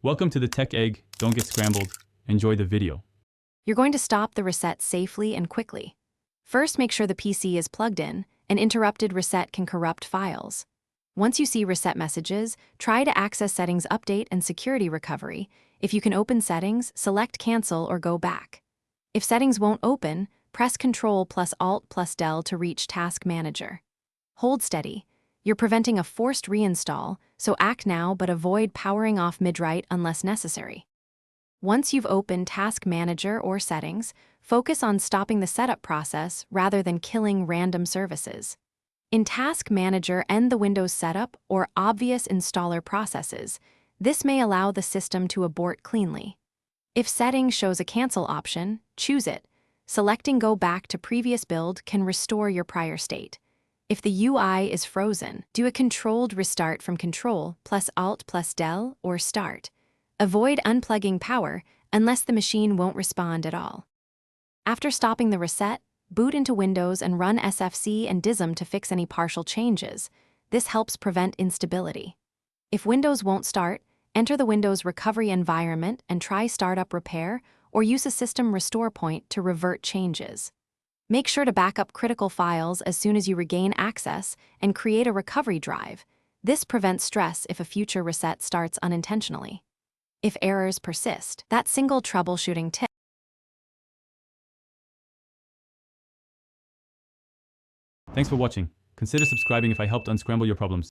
Welcome to the Tech Egg. Don't get scrambled. Enjoy the video. You're going to stop the reset safely and quickly. First, make sure the PC is plugged in. An interrupted reset can corrupt files. Once you see reset messages, try to access Settings Update and Security Recovery. If you can open Settings, select Cancel or go back. If Settings won't open, press Ctrl plus Alt plus Del to reach Task Manager. Hold steady. You're preventing a forced reinstall, so act now but avoid powering off mid-write unless necessary. Once you've opened Task Manager or Settings, focus on stopping the setup process rather than killing random services. In Task Manager, end the Windows setup or obvious installer processes. This may allow the system to abort cleanly. If Settings shows a cancel option, choose it. Selecting Go Back to Previous Build can restore your prior state. If the UI is frozen, do a controlled restart from Ctrl plus Alt plus Del or Start. Avoid unplugging power unless the machine won't respond at all. After stopping the reset, boot into Windows and run SFC and DISM to fix any partial changes. This helps prevent instability. If Windows won't start, enter the Windows recovery environment and try Startup Repair or use a System Restore Point to revert changes. Make sure to back up critical files as soon as you regain access and create a recovery drive. This prevents stress if a future reset starts unintentionally. If errors persist, that single troubleshooting tip. Thanks for watching. Consider subscribing if I helped unscramble your problems.